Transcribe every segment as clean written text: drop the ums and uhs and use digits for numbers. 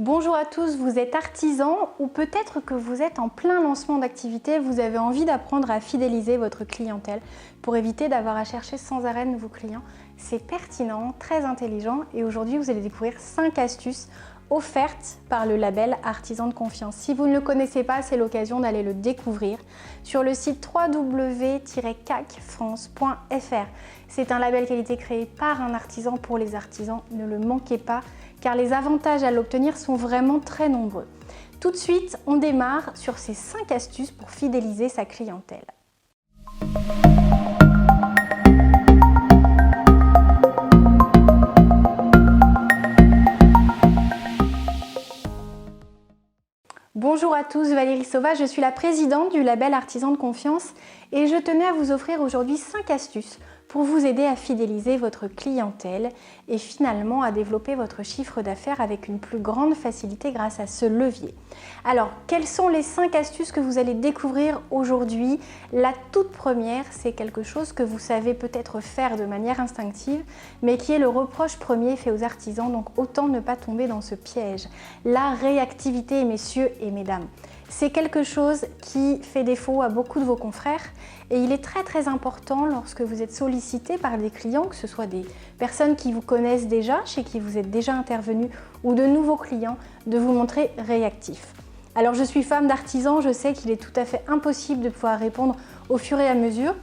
Bonjour à tous, vous êtes artisan ou peut-être que vous êtes en plein lancement d'activité, vous avez envie d'apprendre à fidéliser votre clientèle pour éviter d'avoir à chercher sans arrêt de nouveaux clients. C'est pertinent, très intelligent et aujourd'hui vous allez découvrir 5 astuces offertes par le label Artisan de Confiance. Si vous ne le connaissez pas, c'est l'occasion d'aller le découvrir sur le site www-cacfrance.fr. C'est un label qualité créé par un artisan pour les artisans, ne le manquez pas car les avantages à l'obtenir sont vraiment très nombreux. Tout de suite, on démarre sur ces 5 astuces pour fidéliser sa clientèle. Bonjour à tous, Valérie Sauva, je suis la présidente du label Artisan de Confiance et je tenais à vous offrir aujourd'hui 5 astuces pour vous aider à fidéliser votre clientèle et finalement à développer votre chiffre d'affaires avec une plus grande facilité grâce à ce levier. Alors, quelles sont les 5 astuces que vous allez découvrir aujourd'hui? La toute première, c'est quelque chose que vous savez peut-être faire de manière instinctive, mais qui est le reproche premier fait aux artisans, donc autant ne pas tomber dans ce piège. La réactivité, messieurs et mesdames. C'est quelque chose qui fait défaut à beaucoup de vos confrères et il est très important lorsque vous êtes sollicité par des clients, que ce soit des personnes qui vous connaissent déjà, chez qui vous êtes déjà intervenu ou de nouveaux clients, de vous montrer réactif. Alors je suis femme d'artisan, je sais qu'il est tout à fait impossible de pouvoir répondre au fur et à mesure.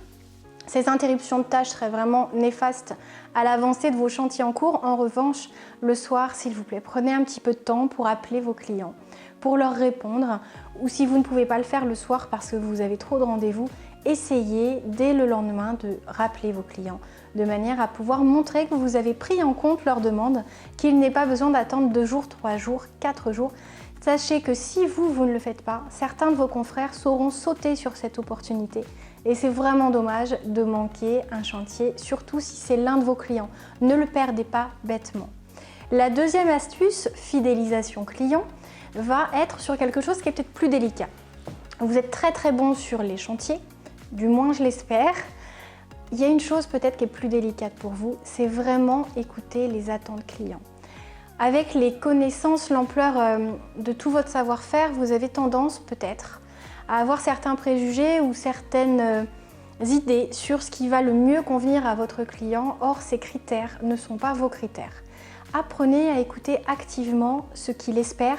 Ces interruptions de tâches seraient vraiment néfastes à l'avancée de vos chantiers en cours. En revanche, le soir, s'il vous plaît, prenez un petit peu de temps pour appeler vos clients, pour leur répondre. Ou si vous ne pouvez pas le faire le soir parce que vous avez trop de rendez-vous, essayez dès le lendemain de rappeler vos clients de manière à pouvoir montrer que vous avez pris en compte leurs demandes, qu'il n'est pas besoin d'attendre 2 jours, 3 jours, 4 jours. Sachez que si vous ne le faites pas, certains de vos confrères sauront sauter sur cette opportunité. Et c'est vraiment dommage de manquer un chantier, surtout si c'est l'un de vos clients. Ne le perdez pas bêtement. La deuxième astuce, fidélisation client, va être sur quelque chose qui est peut-être plus délicat. Vous êtes très bon sur les chantiers, du moins je l'espère. Il y a une chose peut-être qui est plus délicate pour vous, c'est vraiment écouter les attentes clients. Avec les connaissances, l'ampleur de tout votre savoir-faire, vous avez tendance peut-être à avoir certains préjugés ou certaines idées sur ce qui va le mieux convenir à votre client. Or, ces critères ne sont pas vos critères. Apprenez à écouter activement ce qu'il espère,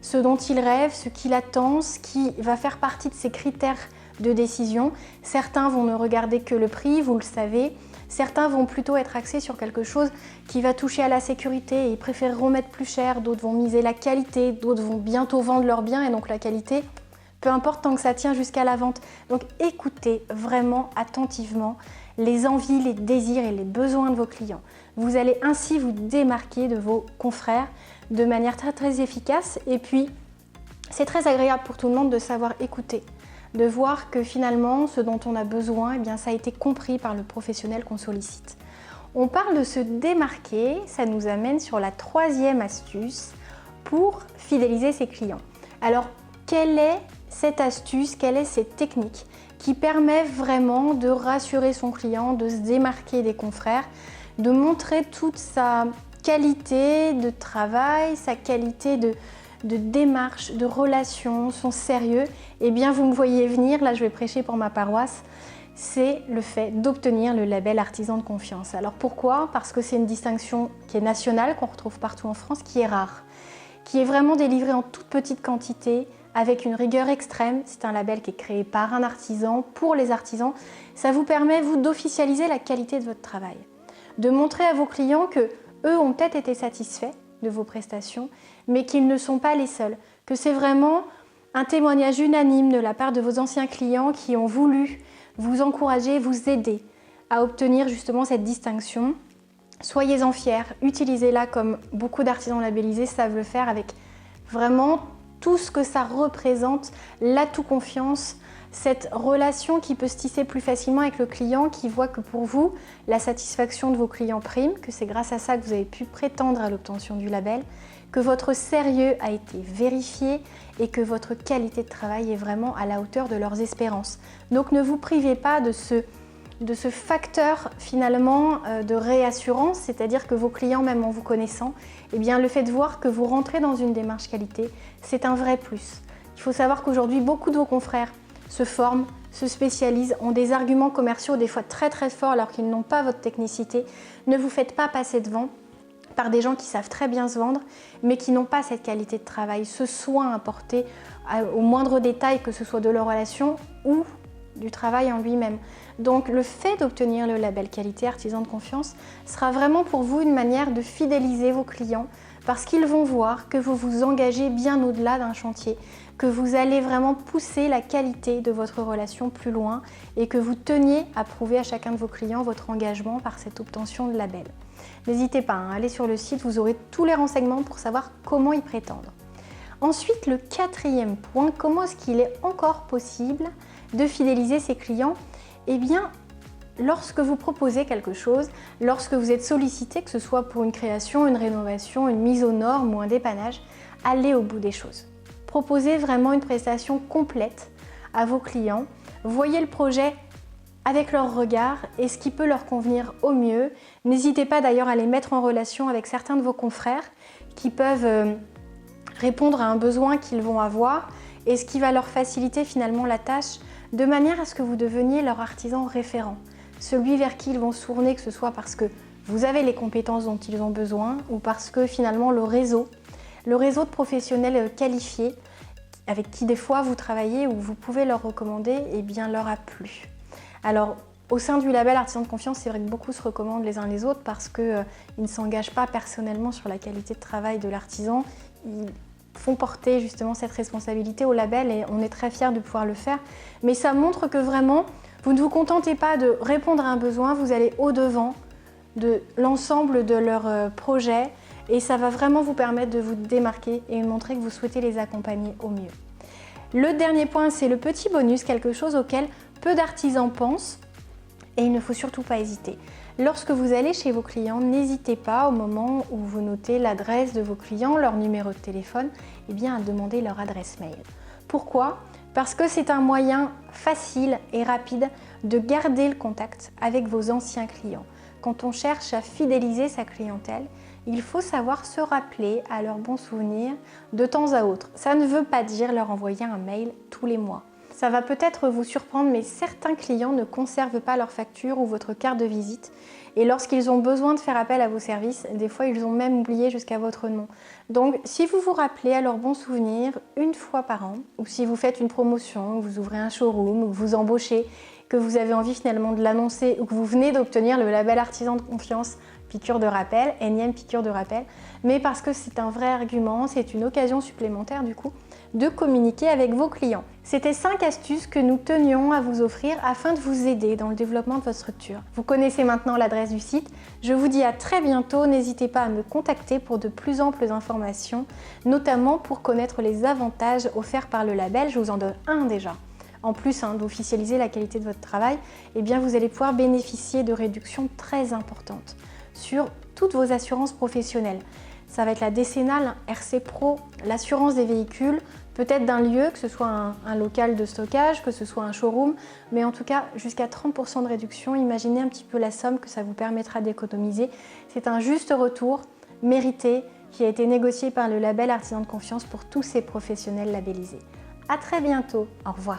ce dont il rêve, ce qu'il attend, ce qui va faire partie de ses critères de décision. Certains vont ne regarder que le prix, vous le savez. Certains vont plutôt être axés sur quelque chose qui va toucher à la sécurité et ils préféreront mettre plus cher. D'autres vont miser la qualité, d'autres vont bientôt vendre leurs biens et donc la qualité, peu importe tant que ça tient jusqu'à la vente. Donc écoutez vraiment attentivement les envies, les désirs et les besoins de vos clients. Vous allez ainsi vous démarquer de vos confrères de manière très efficace et puis c'est très agréable pour tout le monde de savoir écouter, de voir que finalement ce dont on a besoin, eh bien, ça a été compris par le professionnel qu'on sollicite. On parle de se démarquer, ça nous amène sur la troisième astuce pour fidéliser ses clients. Alors quelle est cette astuce, quelle est cette technique qui permet vraiment de rassurer son client, de se démarquer des confrères, de montrer toute sa qualité de travail, sa qualité de démarche, de relation, son sérieux? Eh bien, vous me voyez venir, là je vais prêcher pour ma paroisse, c'est le fait d'obtenir le label Artisan de Confiance. Alors pourquoi? Parce que c'est une distinction qui est nationale, qu'on retrouve partout en France, qui est rare, qui est vraiment délivrée en toute petite quantité, avec une rigueur extrême. C'est un label qui est créé par un artisan, pour les artisans. Ça vous permet, vous, d'officialiser la qualité de votre travail, de montrer à vos clients que eux ont peut-être été satisfaits de vos prestations, mais qu'ils ne sont pas les seuls, que c'est vraiment un témoignage unanime de la part de vos anciens clients qui ont voulu vous encourager, vous aider à obtenir justement cette distinction. Soyez-en fiers, utilisez-la comme beaucoup d'artisans labellisés savent le faire, avec vraiment tout ce que ça représente, l'atout confiance, cette relation qui peut se tisser plus facilement avec le client, qui voit que pour vous, la satisfaction de vos clients prime, que c'est grâce à ça que vous avez pu prétendre à l'obtention du label, que votre sérieux a été vérifié et que votre qualité de travail est vraiment à la hauteur de leurs espérances. Donc ne vous privez pas de ce de ce facteur finalement de réassurance, c'est-à-dire que vos clients, même en vous connaissant, eh bien, le fait de voir que vous rentrez dans une démarche qualité, c'est un vrai plus. Il faut savoir qu'aujourd'hui, beaucoup de vos confrères se forment, se spécialisent, ont des arguments commerciaux des fois très très forts alors qu'ils n'ont pas votre technicité. Ne vous faites pas passer devant par des gens qui savent très bien se vendre, mais qui n'ont pas cette qualité de travail, ce soin apporté au moindre détail, que ce soit de leur relation ou du travail en lui-même. Donc le fait d'obtenir le label qualité artisan de confiance sera vraiment pour vous une manière de fidéliser vos clients parce qu'ils vont voir que vous vous engagez bien au-delà d'un chantier, que vous allez vraiment pousser la qualité de votre relation plus loin et que vous teniez à prouver à chacun de vos clients votre engagement par cette obtention de label. N'hésitez pas à aller sur le site, vous aurez tous les renseignements pour savoir comment y prétendre. Ensuite, le quatrième point, comment est-ce qu'il est encore possible de fidéliser ses clients? Eh bien, lorsque vous proposez quelque chose, lorsque vous êtes sollicité, que ce soit pour une création, une rénovation, une mise aux normes ou un dépannage, allez au bout des choses. Proposez vraiment une prestation complète à vos clients. Voyez le projet avec leur regard et ce qui peut leur convenir au mieux. N'hésitez pas d'ailleurs à les mettre en relation avec certains de vos confrères qui peuvent répondre à un besoin qu'ils vont avoir et ce qui va leur faciliter finalement la tâche de manière à ce que vous deveniez leur artisan référent, celui vers qui ils vont se tourner, que ce soit parce que vous avez les compétences dont ils ont besoin ou parce que finalement le réseau de professionnels qualifiés avec qui des fois vous travaillez ou vous pouvez leur recommander, eh bien leur a plu. Alors au sein du label Artisan de Confiance, c'est vrai que beaucoup se recommandent les uns les autres parce qu'ils ne s'engagent pas personnellement sur la qualité de travail de l'artisan. Ils font porter justement cette responsabilité au label et on est très fiers de pouvoir le faire. Mais ça montre que vraiment, vous ne vous contentez pas de répondre à un besoin, vous allez au-devant de l'ensemble de leurs projets et ça va vraiment vous permettre de vous démarquer et montrer que vous souhaitez les accompagner au mieux. Le dernier point, c'est le petit bonus, quelque chose auquel peu d'artisans pensent et il ne faut surtout pas hésiter. Lorsque vous allez chez vos clients, n'hésitez pas au moment où vous notez l'adresse de vos clients, leur numéro de téléphone, eh bien à demander leur adresse mail. Pourquoi ? Parce que c'est un moyen facile et rapide de garder le contact avec vos anciens clients. Quand on cherche à fidéliser sa clientèle, il faut savoir se rappeler à leurs bons souvenirs de temps à autre. Ça ne veut pas dire leur envoyer un mail tous les mois. Ça va peut-être vous surprendre, mais certains clients ne conservent pas leur facture ou votre carte de visite. Et lorsqu'ils ont besoin de faire appel à vos services, des fois ils ont même oublié jusqu'à votre nom. Donc si vous vous rappelez à leurs bons souvenirs une fois par an, ou si vous faites une promotion, vous ouvrez un showroom, ou vous embauchez, que vous avez envie finalement de l'annoncer, ou que vous venez d'obtenir le label Artisan de Confiance, piqûre de rappel, énième piqûre de rappel, mais parce que c'est un vrai argument, c'est une occasion supplémentaire du coup de communiquer avec vos clients. C'était 5 astuces que nous tenions à vous offrir afin de vous aider dans le développement de votre structure. Vous connaissez maintenant l'adresse du site. Je vous dis à très bientôt. N'hésitez pas à me contacter pour de plus amples informations, notamment pour connaître les avantages offerts par le label. Je vous en donne un déjà. En plus d'officialiser la qualité de votre travail, eh bien vous allez pouvoir bénéficier de réductions très importantes sur toutes vos assurances professionnelles. Ça va être la décennale, RC Pro, l'assurance des véhicules, peut-être d'un lieu, que ce soit un local de stockage, que ce soit un showroom, mais en tout cas jusqu'à 30% de réduction. Imaginez un petit peu la somme que ça vous permettra d'économiser. C'est un juste retour mérité qui a été négocié par le label Artisan de Confiance pour tous ces professionnels labellisés. À très bientôt, au revoir.